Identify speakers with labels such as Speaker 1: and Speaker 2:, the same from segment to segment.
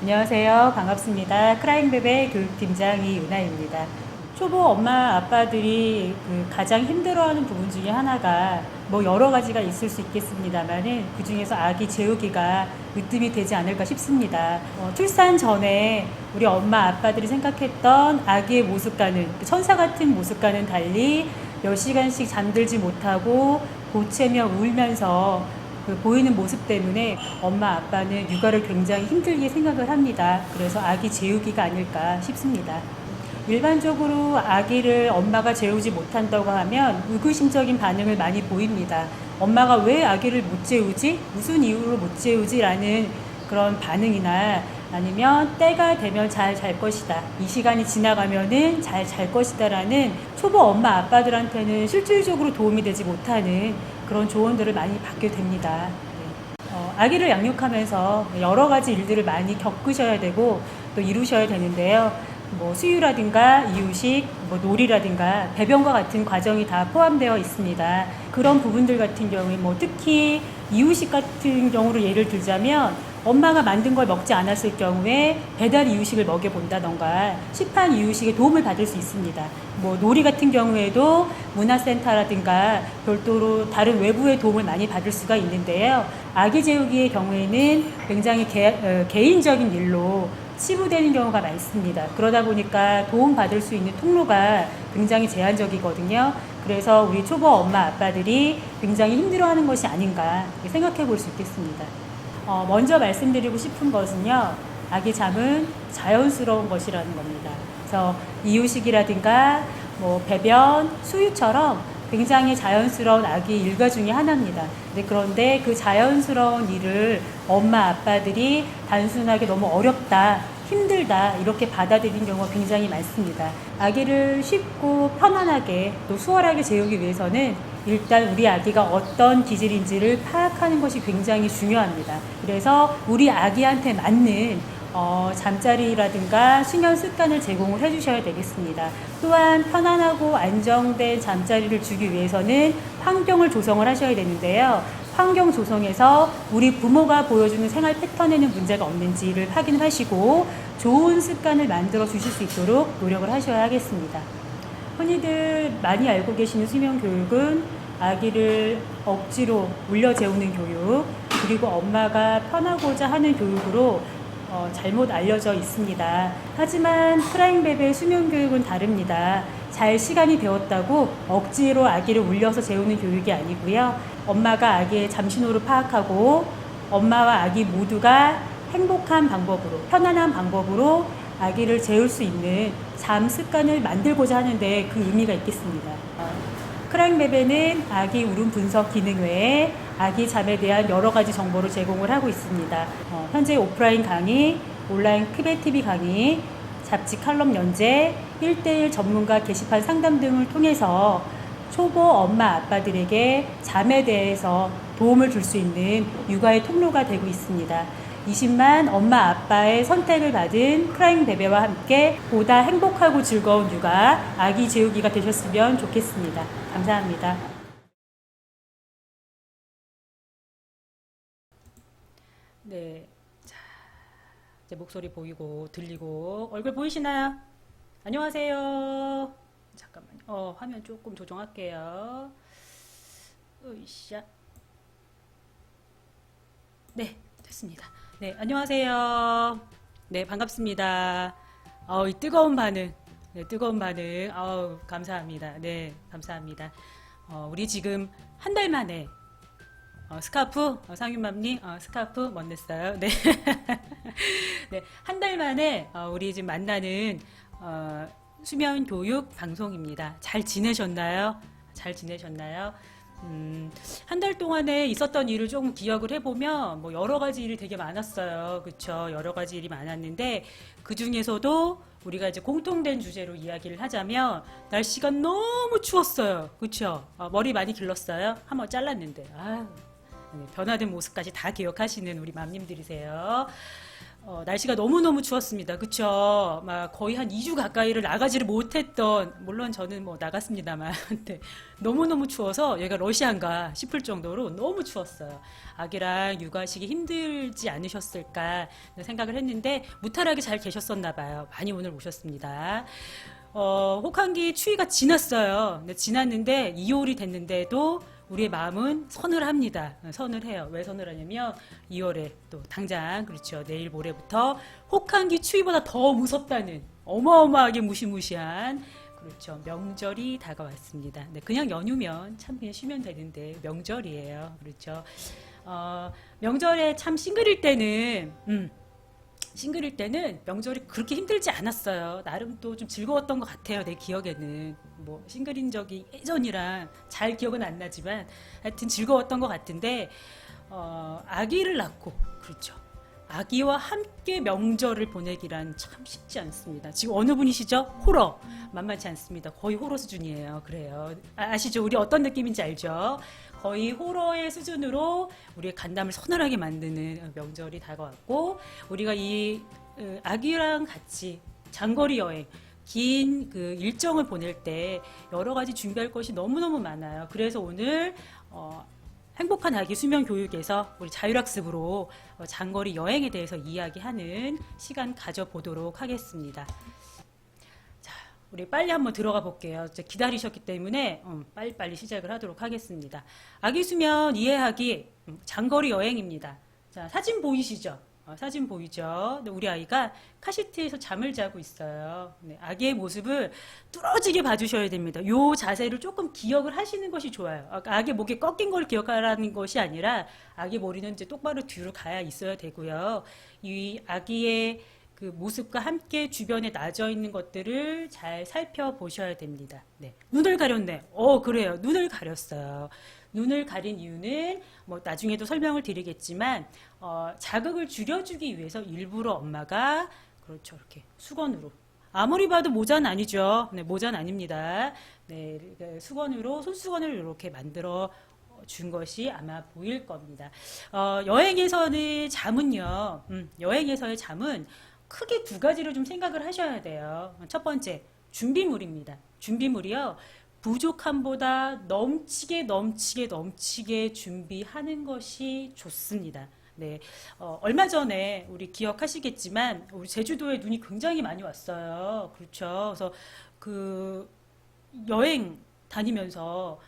Speaker 1: 안녕하세요. 반갑습니다. 크라잉베베 교육팀장 이은하입니다. 초보 엄마 아빠들이 가장 힘들어하는 부분 중에 하나가 여러 가지가 있을 수 있겠습니다만은 그 중에서 아기 재우기가 으뜸이 되지 않을까 싶습니다. 출산 전에 우리 엄마 아빠들이 생각했던 아기의 모습과는 천사 같은 모습과는 달리 몇 시간씩 잠들지 못하고 보채며 울면서 보이는 모습 때문에 엄마 아빠는 육아를 굉장히 힘들게 생각을 합니다. 그래서 아기 재우기가 아닐까 싶습니다. 일반적으로 아기를 엄마가 재우지 못한다고 하면 의구심적인 반응을 많이 보입니다. 엄마가 왜 아기를 못 재우지? 무슨 이유로 못 재우지? 라는 그런 반응이나 아니면 때가 되면 잘 잘 것이다. 이 시간이 지나가면은 잘 잘 것이다. 라는 초보 엄마 아빠들한테는 실질적으로 도움이 되지 못하는 그런 조언들을 많이 받게 됩니다. 아기를 양육하면서 여러 가지 일들을 많이 겪으셔야 되고 또 이루셔야 되는데요. 수유라든가 이유식, 놀이라든가 배변과 같은 과정이 다 포함되어 있습니다. 그런 부분들 같은 경우에 특히 이유식 같은 경우를 예를 들자면 엄마가 만든 걸 먹지 않았을 경우에 배달 이유식을 먹여본다던가 시판 이유식에 도움을 받을 수 있습니다. 놀이 같은 경우에도 문화센터라든가 별도로 다른 외부의 도움을 많이 받을 수가 있는데요. 아기 재우기의 경우에는 굉장히 개인적인 일로 치부되는 경우가 많습니다. 그러다 보니까 도움받을 수 있는 통로가 굉장히 제한적이거든요. 그래서 우리 초보 엄마 아빠들이 굉장히 힘들어하는 것이 아닌가 생각해 볼 수 있겠습니다. 먼저 말씀드리고 싶은 것은요. 아기 잠은 자연스러운 것이라는 겁니다. 그래서 이유식이라든가 배변, 수유처럼 굉장히 자연스러운 아기 일과 중에 하나입니다. 그런데 그 자연스러운 일을 엄마 아빠들이 단순하게 너무 어렵다, 힘들다 이렇게 받아들이는 경우가 굉장히 많습니다. 아기를 쉽고 편안하게 또 수월하게 재우기 위해서는 일단 우리 아기가 어떤 기질인지를 파악하는 것이 굉장히 중요합니다. 그래서 우리 아기한테 맞는 잠자리라든가 수면 습관을 제공을 해주셔야 되겠습니다. 또한 편안하고 안정된 잠자리를 주기 위해서는 환경을 조성을 하셔야 되는데요. 환경 조성에서 우리 부모가 보여주는 생활 패턴에는 문제가 없는지를 확인하시고 좋은 습관을 만들어 주실 수 있도록 노력을 하셔야 하겠습니다. 흔히들 많이 알고 계시는 수면 교육은 아기를 억지로 울려 재우는 교육, 그리고 엄마가 편하고자 하는 교육으로 잘못 알려져 있습니다. 하지만 크라잉베베의 수면 교육은 다릅니다. 잘 시간이 되었다고 억지로 아기를 울려서 재우는 교육이 아니고요. 엄마가 아기의 잠신호를 파악하고 엄마와 아기 모두가 행복한 방법으로, 편안한 방법으로 아기를 재울 수 있는 잠 습관을 만들고자 하는데 그 의미가 있겠습니다. 크라잉베베는 아기 울음 분석 기능 외에 아기 잠에 대한 여러 가지 정보를 제공을 하고 있습니다. 현재 오프라인 강의, 온라인 크베TV 강의, 잡지 칼럼 연재, 1:1 전문가 게시판 상담 등을 통해서 초보 엄마 아빠들에게 잠에 대해서 도움을 줄 수 있는 육아의 통로가 되고 있습니다. 20만 엄마 아빠의 선택을 받은 크라잉베베와 함께 보다 행복하고 즐거운 육아, 아기 재우기가 되셨으면 좋겠습니다. 감사합니다. 네, 자, 이제 목소리 보이고 들리고 얼굴 보이시나요? 안녕하세요. 잠깐만요. 화면 조금 조정할게요. 으쌰. 네, 됐습니다. 네, 안녕하세요. 네, 반갑습니다. 이 뜨거운 반응. 네, 뜨거운 반응. 감사합니다. 네, 감사합니다. 우리 지금 한 달 만에 스카프, 상윤맘님, 스카프 멋냈어요. 네. 네, 한 달 만에 우리 지금 만나는 수면 교육 방송입니다. 잘 지내셨나요? 잘 지내셨나요? 한 달 동안에 있었던 일을 조금 기억을 해보면 여러 가지 일이 되게 많았어요. 그쵸? 여러 가지 일이 많았는데 그 중에서도 우리가 이제 공통된 주제로 이야기를 하자면 날씨가 너무 추웠어요. 그쵸? 머리 많이 길렀어요? 한번 잘랐는데. 네, 변화된 모습까지 다 기억하시는 우리 맘님들이세요. 날씨가 너무너무 추웠습니다. 그쵸? 막 거의 한 2주 가까이를 나가지를 못했던, 물론 저는 뭐 나갔습니다만, 근데 너무너무 추워서 여기가 러시아인가 싶을 정도로 너무 추웠어요. 아기랑 육아하시기 힘들지 않으셨을까 생각을 했는데, 무탈하게 잘 계셨었나 봐요. 많이 오늘 오셨습니다. 혹한기 추위가 지났어요. 근데 지났는데 2월이 됐는데도 우리의 마음은 서늘합니다. 서늘해요. 왜 서늘하냐면 2월에 또 당장 그렇죠. 내일 모레부터 혹한기 추위보다 더 무섭다는 어마어마하게 무시무시한 그렇죠. 명절이 다가왔습니다. 네, 그냥 연휴면 참 그냥 쉬면 되는데 명절이에요. 그렇죠. 명절에 참 싱글일 때는 싱글일 때는 명절이 그렇게 힘들지 않았어요. 나름 또 좀 즐거웠던 것 같아요. 내 기억에는. 뭐, 싱글인 적이 예전이랑 잘 기억은 안 나지만 하여튼 즐거웠던 것 같은데, 아기를 낳고, 그렇죠. 아기와 함께 명절을 보내기란 참 쉽지 않습니다. 지금 어느 분이시죠? 호러. 만만치 않습니다. 거의 호러 수준이에요. 그래요. 아시죠? 우리 어떤 느낌인지 알죠? 거의 호러의 수준으로 우리의 간담을 서늘하게 만드는 명절이 다가왔고, 우리가 이 아기랑 같이 장거리 여행, 긴 그 일정을 보낼 때 여러 가지 준비할 것이 너무너무 많아요. 그래서 오늘 행복한 아기 수면 교육에서 우리 자율학습으로 장거리 여행에 대해서 이야기하는 시간 가져보도록 하겠습니다. 자, 우리 빨리 한번 들어가 볼게요. 기다리셨기 때문에 빨리빨리 시작을 하도록 하겠습니다. 아기 수면 이해하기 장거리 여행입니다. 자, 사진 보이시죠? 사진 보이죠? 우리 아이가 카시트에서 잠을 자고 있어요. 네, 아기의 모습을 뚫어지게 봐주셔야 됩니다. 이 자세를 조금 기억을 하시는 것이 좋아요. 아기 목에 꺾인 걸 기억하라는 것이 아니라 아기 머리는 이제 똑바로 뒤로 가야 있어야 되고요. 이 아기의 그 모습과 함께 주변에 나져 있는 것들을 잘 살펴보셔야 됩니다. 네. 눈을 가렸네. 그래요. 눈을 가렸어요. 눈을 가린 이유는 뭐 나중에도 설명을 드리겠지만 자극을 줄여주기 위해서 일부러 엄마가 그렇죠. 이렇게 수건으로 아무리 봐도 모자는 아니죠. 네, 모자는 아닙니다. 네, 수건으로 손수건을 이렇게 만들어 준 것이 아마 보일 겁니다. 여행에서의 잠은 크게 두 가지를 좀 생각을 하셔야 돼요. 첫 번째, 준비물입니다. 준비물이요. 부족함보다 넘치게 준비하는 것이 좋습니다. 네, 얼마 전에 우리 기억하시겠지만 우리 제주도에 눈이 굉장히 많이 왔어요. 그렇죠. 그래서 그 여행 다니면서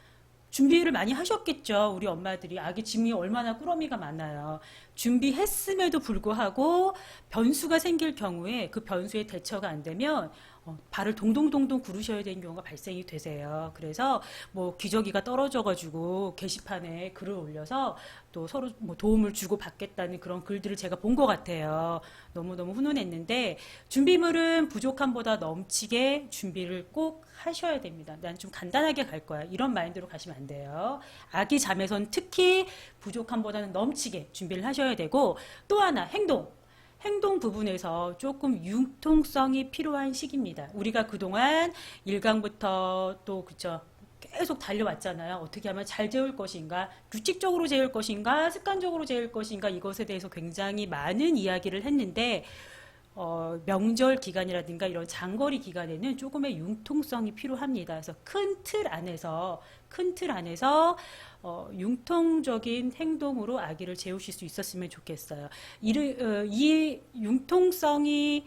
Speaker 1: 준비를 많이 하셨겠죠. 우리 엄마들이 아기 짐이 얼마나 꾸러미가 많아요. 준비했음에도 불구하고 변수가 생길 경우에 그 변수에 대처가 안 되면 발을 동동동동 구르셔야 되는 경우가 발생이 되세요. 그래서 뭐 기저귀가 떨어져가지고 게시판에 글을 올려서 또 서로 뭐 도움을 주고 받겠다는 그런 글들을 제가 본 것 같아요. 너무너무 훈훈했는데 준비물은 부족함보다 넘치게 준비를 꼭 하셔야 됩니다. 난 좀 간단하게 갈 거야. 이런 마인드로 가시면 안 돼요. 아기 잠에선 특히 부족함보다는 넘치게 준비를 하셔야 되고 또 하나 행동 부분에서 조금 융통성이 필요한 시기입니다. 우리가 그동안 1강부터 또 그쵸 계속 달려왔잖아요. 어떻게 하면 잘 재울 것인가, 규칙적으로 재울 것인가, 습관적으로 재울 것인가 이것에 대해서 굉장히 많은 이야기를 했는데 명절 기간이라든가 이런 장거리 기간에는 조금의 융통성이 필요합니다. 그래서 큰 틀 안에서 융통적인 행동으로 아기를 재우실 수 있었으면 좋겠어요. 이 융통성이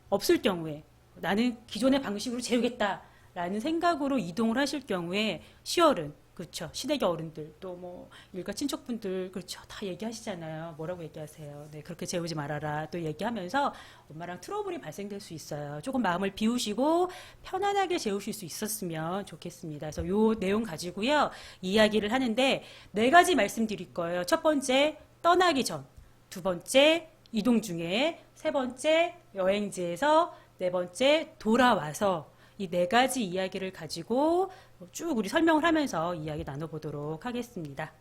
Speaker 1: 없을 경우에 나는 기존의 방식으로 재우겠다라는 생각으로 이동을 하실 경우에 시어른 그렇죠. 시댁의 어른들 또 뭐 일가 친척분들 그렇죠. 다 얘기하시잖아요. 뭐라고 얘기하세요? 네, 그렇게 재우지 말아라. 또 얘기하면서 엄마랑 트러블이 발생될 수 있어요. 조금 마음을 비우시고 편안하게 재우실 수 있었으면 좋겠습니다. 그래서 요 내용 가지고요. 이야기를 하는데 네 가지 말씀드릴 거예요. 첫 번째 떠나기 전, 두 번째 이동 중에, 세 번째 여행지에서, 네 번째 돌아와서 이 네 가지 이야기를 가지고 쭉 우리 설명을 하면서 이야기 나눠보도록 하겠습니다.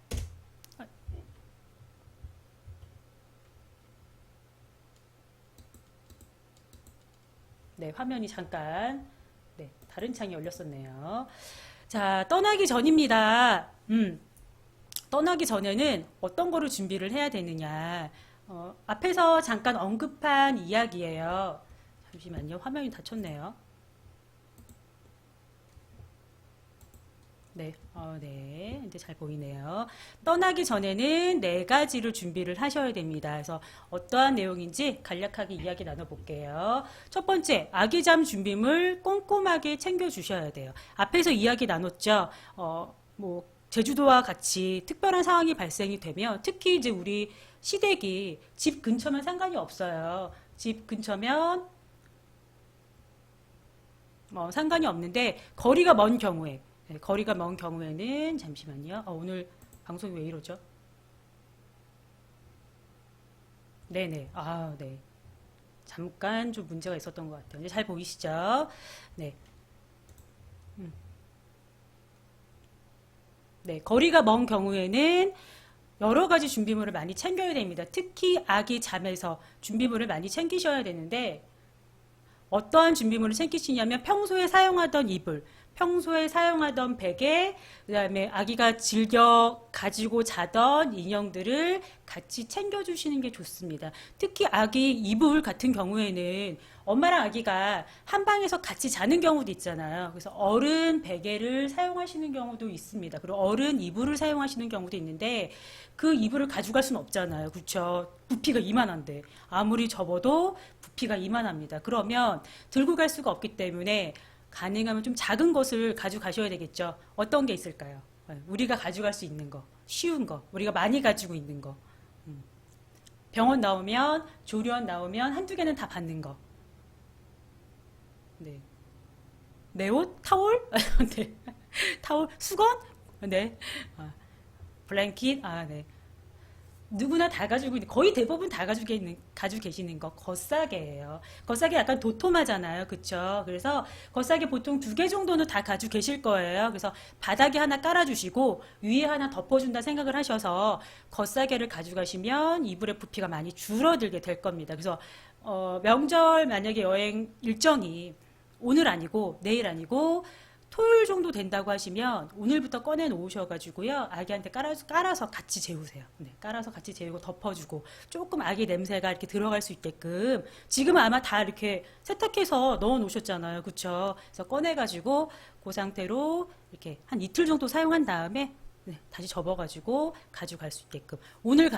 Speaker 1: 네, 화면이 잠깐 다른 창이 열렸었네요. 자, 떠나기 전입니다. 떠나기 전에는 어떤 거를 준비를 해야 되느냐. 앞에서 잠깐 언급한 이야기예요. 잠시만요. 화면이 닫혔네요. 네, 네. 이제 잘 보이네요. 떠나기 전에는 네 가지를 준비를 하셔야 됩니다. 그래서 어떠한 내용인지 간략하게 이야기 나눠볼게요. 첫 번째, 아기잠 준비물 꼼꼼하게 챙겨주셔야 돼요. 앞에서 이야기 나눴죠. 제주도와 같이 특별한 상황이 발생이 되면 특히 이제 우리 시댁이 집 근처면 상관이 없어요. 집 근처면 상관이 없는데 거리가 먼 경우에 네, 거리가 먼 경우에는 잠시만요. 오늘 방송이 왜 이러죠? 네네. 네. 잠깐 좀 문제가 있었던 것 같아요. 이제 잘 보이시죠? 네. 네. 거리가 먼 경우에는 여러 가지 준비물을 많이 챙겨야 됩니다. 특히 아기 잠에서 준비물을 많이 챙기셔야 되는데 어떠한 준비물을 챙기시냐면 평소에 사용하던 이불, 평소에 사용하던 베개, 그다음에 아기가 즐겨 가지고 자던 인형들을 같이 챙겨주시는 게 좋습니다. 특히 아기 이불 같은 경우에는 엄마랑 아기가 한 방에서 같이 자는 경우도 있잖아요. 그래서 어른 베개를 사용하시는 경우도 있습니다. 그리고 어른 이불을 사용하시는 경우도 있는데 그 이불을 가져갈 수는 없잖아요. 그렇죠? 부피가 이만한데 아무리 접어도 부피가 이만합니다. 그러면 들고 갈 수가 없기 때문에 가능하면 좀 작은 것을 가져가셔야 되겠죠. 어떤 게 있을까요? 우리가 가져갈 수 있는 거, 쉬운 거, 우리가 많이 가지고 있는 거. 병원 나오면, 조리원 나오면 한두 개는 다 받는 거. 네. 내 옷? 타올? 네. 타올? 수건? 네. 블랭킷? 네. 누구나 다 가지고 있는, 거의 대부분 다 가지고 계시는 거, 겉싸개예요. 겉싸개 약간 도톰하잖아요. 그쵸? 그래서 겉싸개 보통 두 개 정도는 다 가지고 계실 거예요. 그래서 바닥에 하나 깔아주시고, 위에 하나 덮어준다 생각을 하셔서 겉싸개를 가져가시면 이불의 부피가 많이 줄어들게 될 겁니다. 그래서, 명절 만약에 여행 일정이 오늘 아니고, 내일 아니고, 토요일 정도 된다고 하시면 오늘부터 꺼내 놓으셔가지고요. 아기한테 깔아서 같이 재우세요. 네, 깔아서 같이 재우고 덮어주고 조금 아기 냄새가 이렇게 들어갈 수 있게끔 지금은 아마 다 이렇게 세탁해서 넣어 놓으셨잖아요. 그쵸? 그래서 꺼내가지고 그 상태로 이렇게 한 이틀 정도 사용한 다음에 네, 다시 접어가지고 가져갈 수 있게끔 오늘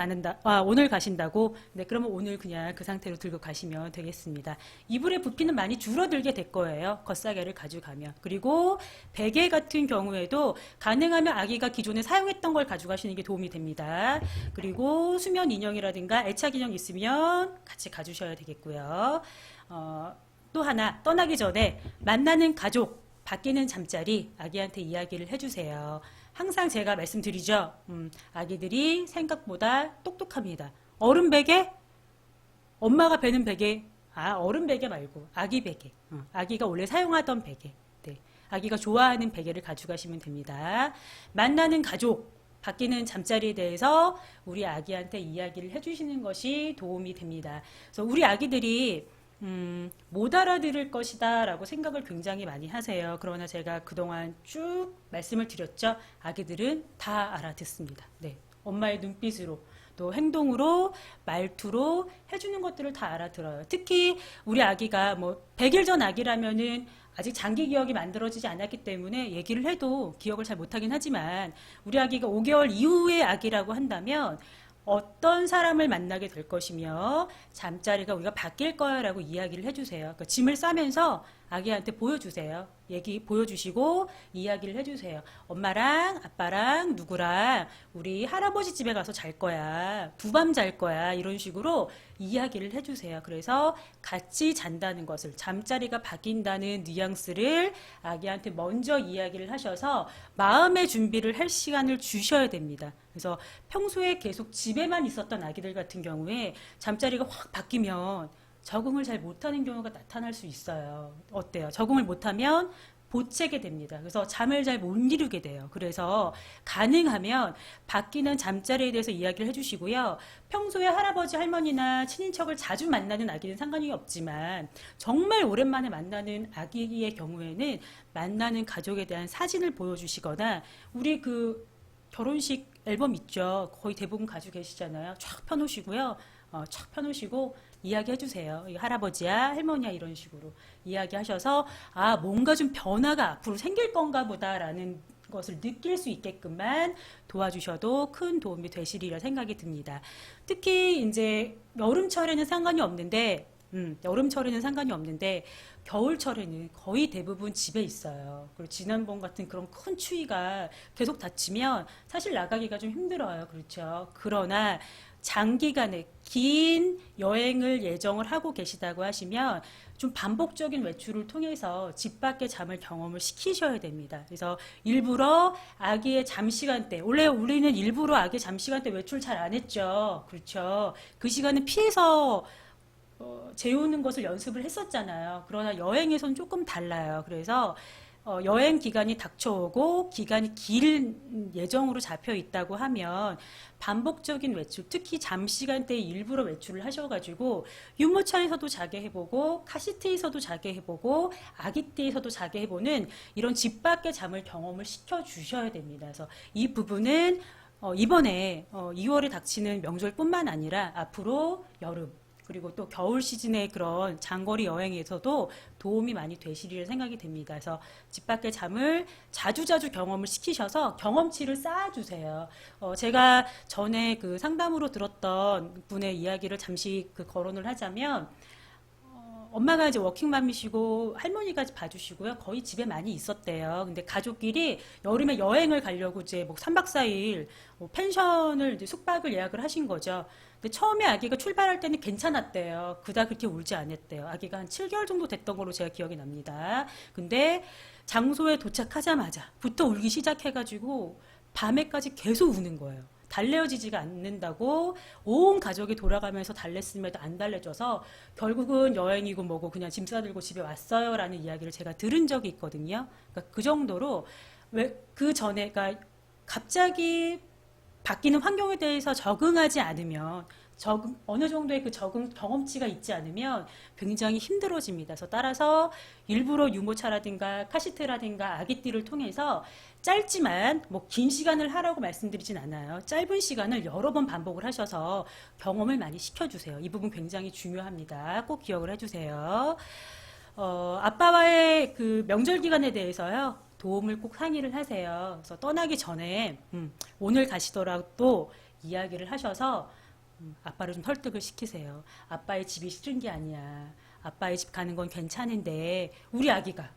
Speaker 1: 가신다고 네 그러면 오늘 그냥 그 상태로 들고 가시면 되겠습니다. 이불의 부피는 많이 줄어들게 될 거예요. 겉싸개를 가져가면. 그리고 베개 같은 경우에도 가능하면 아기가 기존에 사용했던 걸 가져가시는 게 도움이 됩니다. 그리고 수면 인형이라든가 애착 인형 있으면 같이 가주셔야 되겠고요. 또 하나 떠나기 전에 만나는 가족 바뀌는 잠자리 아기한테 이야기를 해주세요. 항상 제가 말씀드리죠. 아기들이 생각보다 똑똑합니다. 어른 베개? 엄마가 베는 베개? 어른 베개 말고 아기 베개. 아기가 원래 사용하던 베개. 네. 아기가 좋아하는 베개를 가져가시면 됩니다. 만나는 가족, 바뀌는 잠자리에 대해서 우리 아기한테 이야기를 해주시는 것이 도움이 됩니다. 그래서 우리 아기들이 못 알아들을 것이다 라고 생각을 굉장히 많이 하세요. 그러나 제가 그동안 쭉 말씀을 드렸죠. 아기들은 다 알아듣습니다. 네. 엄마의 눈빛으로 또 행동으로 말투로 해주는 것들을 다 알아들어요. 특히 우리 아기가 100일 전 아기라면은 아직 장기 기억이 만들어지지 않았기 때문에 얘기를 해도 기억을 잘 못하긴 하지만 우리 아기가 5개월 이후의 아기라고 한다면 어떤 사람을 만나게 될 것이며 잠자리가 우리가 바뀔 거야 라고 이야기를 해주세요. 그러니까 짐을 싸면서 아기한테 보여주세요. 얘기 보여주시고 이야기를 해주세요. 엄마랑 아빠랑 누구랑 우리 할아버지 집에 가서 잘 거야. 두 밤 잘 거야. 이런 식으로 이야기를 해주세요. 그래서 같이 잔다는 것을 잠자리가 바뀐다는 뉘앙스를 아기한테 먼저 이야기를 하셔서 마음의 준비를 할 시간을 주셔야 됩니다. 그래서 평소에 계속 집에만 있었던 아기들 같은 경우에 잠자리가 확 바뀌면 적응을 잘 못하는 경우가 나타날 수 있어요. 어때요? 적응을 못하면 보채게 됩니다. 그래서 잠을 잘 못 이루게 돼요. 그래서 가능하면 바뀌는 잠자리에 대해서 이야기를 해주시고요. 평소에 할아버지, 할머니나 친인척을 자주 만나는 아기는 상관이 없지만 정말 오랜만에 만나는 아기의 경우에는 만나는 가족에 대한 사진을 보여주시거나 우리 그 결혼식 앨범 있죠. 거의 대부분 가지고 계시잖아요. 쫙 펴놓으시고요. 쫙 펴놓으시고 이야기해 주세요. 할아버지야, 할머니야 이런 식으로 이야기하셔서 아 뭔가 좀 변화가 앞으로 생길 건가 보다라는 것을 느낄 수 있게끔만 도와주셔도 큰 도움이 되시리라 생각이 듭니다. 특히 이제 여름철에는 상관이 없는데 여름철에는 상관이 없는데 겨울철에는 거의 대부분 집에 있어요. 그리고 지난번 같은 그런 큰 추위가 계속 닥치면 사실 나가기가 좀 힘들어요. 그렇죠. 그러나 장기간의 긴 여행을 예정을 하고 계시다고 하시면 좀 반복적인 외출을 통해서 집 밖의 잠을 경험을 시키셔야 됩니다. 그래서 일부러 아기의 잠 시간대, 원래 우리는 일부러 아기 잠 시간대 외출 잘 안 했죠. 그렇죠. 그 시간은 피해서 재우는 것을 연습을 했었잖아요. 그러나 여행에선 조금 달라요. 그래서 여행 기간이 닥쳐오고 기간이 길 예정으로 잡혀 있다고 하면 반복적인 외출, 특히 잠 시간대에 일부러 외출을 하셔가지고 유모차에서도 자게 해보고 카시트에서도 자게 해보고 아기띠에서도 자게 해보는 이런 집 밖의 잠을 경험을 시켜주셔야 됩니다. 그래서 이 부분은 이번에 2월에 닥치는 명절뿐만 아니라 앞으로 여름 그리고 또 겨울 시즌의 그런 장거리 여행에서도 도움이 많이 되시리라 생각이 됩니다. 그래서 집 밖의 잠을 자주자주 경험을 시키셔서 경험치를 쌓아주세요. 제가 전에 그 상담으로 들었던 분의 이야기를 잠시 그 거론을 하자면 엄마가 이제 워킹맘이시고 할머니가 봐주시고요. 거의 집에 많이 있었대요. 근데 가족끼리 여름에 여행을 가려고 이제 뭐 3박 4일 펜션을 이제 숙박을 예약을 하신 거죠. 근데 처음에 아기가 출발할 때는 괜찮았대요. 그닥 그렇게 울지 않았대요. 아기가 한 7개월 정도 됐던 걸로 제가 기억이 납니다. 근데 장소에 도착하자마자부터 울기 시작해가지고 밤에까지 계속 우는 거예요. 달래어지지가 않는다고 온 가족이 돌아가면서 달랬음에도 안 달래줘서 결국은 여행이고 뭐고 그냥 짐 싸들고 집에 왔어요 라는 이야기를 제가 들은 적이 있거든요. 그러니까 그 정도로 왜 그 전에 그러니까 갑자기 바뀌는 환경에 대해서 적응하지 않으면 어느 정도의 그 적응 경험치가 있지 않으면 굉장히 힘들어집니다. 그래서 따라서 일부러 유모차라든가 카시트라든가 아기띠를 통해서 짧지만 뭐 긴 시간을 하라고 말씀드리진 않아요. 짧은 시간을 여러 번 반복을 하셔서 경험을 많이 시켜주세요. 이 부분 굉장히 중요합니다. 꼭 기억을 해주세요. 아빠와의 그 명절 기간에 대해서요. 도움을 꼭 상의를 하세요. 그래서 떠나기 전에 오늘 가시더라도 이야기를 하셔서 아빠를 좀 설득을 시키세요. 아빠의 집이 싫은 게 아니야. 아빠의 집 가는 건 괜찮은데 우리 아기가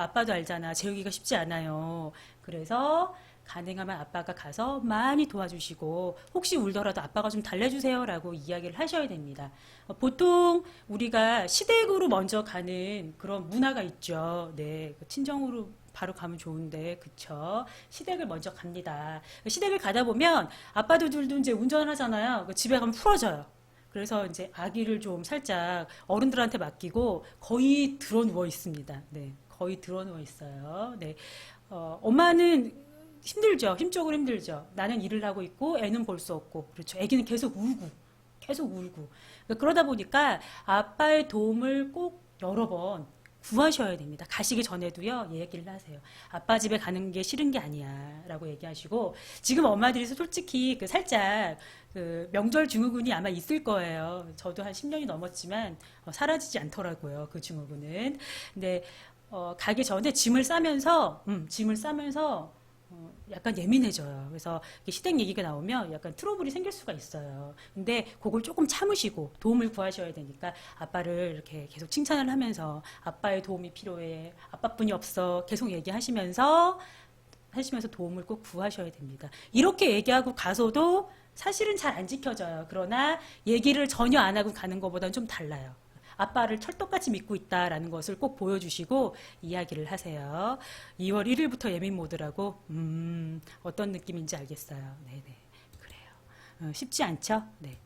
Speaker 1: 아빠도 알잖아. 재우기가 쉽지 않아요. 그래서 가능하면 아빠가 가서 많이 도와주시고 혹시 울더라도 아빠가 좀 달래주세요 라고 이야기를 하셔야 됩니다. 보통 우리가 시댁으로 먼저 가는 그런 문화가 있죠. 네, 친정으로 바로 가면 좋은데 그쵸? 시댁을 먼저 갑니다. 시댁을 가다 보면 아빠들도 이제 운전을 하잖아요. 집에 가면 풀어져요. 그래서 이제 아기를 좀 살짝 어른들한테 맡기고 거의 드러 누워 있습니다. 네, 거의 드러 누워 있어요. 네, 엄마는 힘들죠. 힘적으로 힘들죠. 나는 일을 하고 있고 애는 볼 수 없고 그렇죠. 애기는 계속 울고 그러다 보니까 아빠의 도움을 꼭 여러 번 구하셔야 됩니다. 가시기 전에도요, 얘기를 하세요. 아빠 집에 가는 게 싫은 게 아니야. 라고 얘기하시고, 지금 엄마들이 솔직히 살짝 명절 증후군이 아마 있을 거예요. 저도 한 10년이 넘었지만, 사라지지 않더라고요. 그 증후군은. 근데, 가기 전에 짐을 싸면서, 약간 예민해져요. 그래서 시댁 얘기가 나오면 약간 트러블이 생길 수가 있어요. 근데 그걸 조금 참으시고 도움을 구하셔야 되니까 아빠를 이렇게 계속 칭찬을 하면서 아빠의 도움이 필요해. 아빠뿐이 없어. 계속 얘기하시면서 도움을 꼭 구하셔야 됩니다. 이렇게 얘기하고 가서도 사실은 잘 안 지켜져요. 그러나 얘기를 전혀 안 하고 가는 것보다는 좀 달라요. 아빠를 철떡같이 믿고 있다라는 것을 꼭 보여주시고 이야기를 하세요. 2월 1일부터 예민 모드라고 어떤 느낌인지 알겠어요. 네네 그래요. 쉽지 않죠? 네.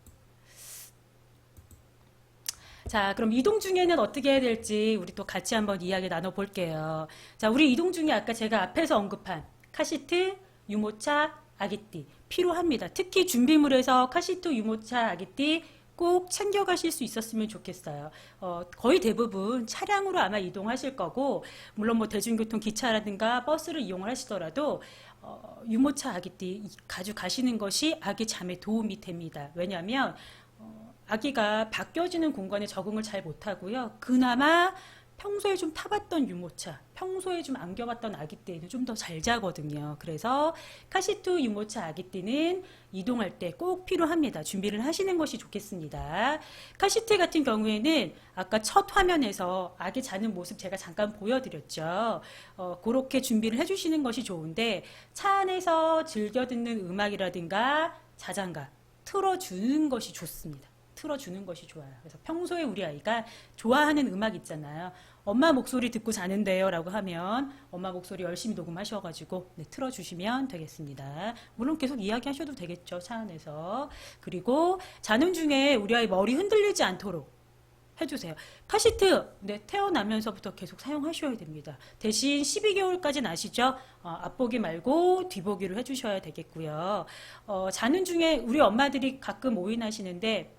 Speaker 1: 자, 그럼 이동 중에는 어떻게 해야 될지 우리 또 같이 한번 이야기 나눠볼게요. 자, 우리 이동 중에 아까 제가 앞에서 언급한 카시트, 유모차, 아기띠 필요합니다. 특히 준비물에서 카시트, 유모차, 아기띠 꼭 챙겨가실 수 있었으면 좋겠어요. 거의 대부분 차량으로 아마 이동하실 거고, 물론 뭐 대중교통 기차라든가 버스를 이용을 하시더라도, 유모차 아기띠 가져가시는 것이 아기 잠에 도움이 됩니다. 왜냐하면 아기가 바뀌어지는 공간에 적응을 잘 못하고요. 그나마 평소에 좀 타봤던 유모차, 평소에 좀 안겨봤던 아기띠는 좀 더 잘 자거든요. 그래서 카시트 유모차 아기띠는 이동할 때 꼭 필요합니다. 준비를 하시는 것이 좋겠습니다. 카시트 같은 경우에는 아까 첫 화면에서 아기 자는 모습 제가 잠깐 보여드렸죠. 그렇게 준비를 해주시는 것이 좋은데 차 안에서 즐겨 듣는 음악이라든가 자장가 틀어주는 것이 좋습니다. 틀어주는 것이 좋아요. 그래서 평소에 우리 아이가 좋아하는 음악 있잖아요. 엄마 목소리 듣고 자는데요 라고 하면 엄마 목소리 열심히 녹음하셔가지고 네, 틀어주시면 되겠습니다. 물론 계속 이야기하셔도 되겠죠. 차 안에서. 그리고 자는 중에 우리 아이 머리 흔들리지 않도록 해주세요. 카시트 네, 태어나면서부터 계속 사용하셔야 됩니다. 대신 12개월까지는 아시죠? 앞보기 말고 뒤보기로 해주셔야 되겠고요. 자는 중에 우리 엄마들이 가끔 오인하시는데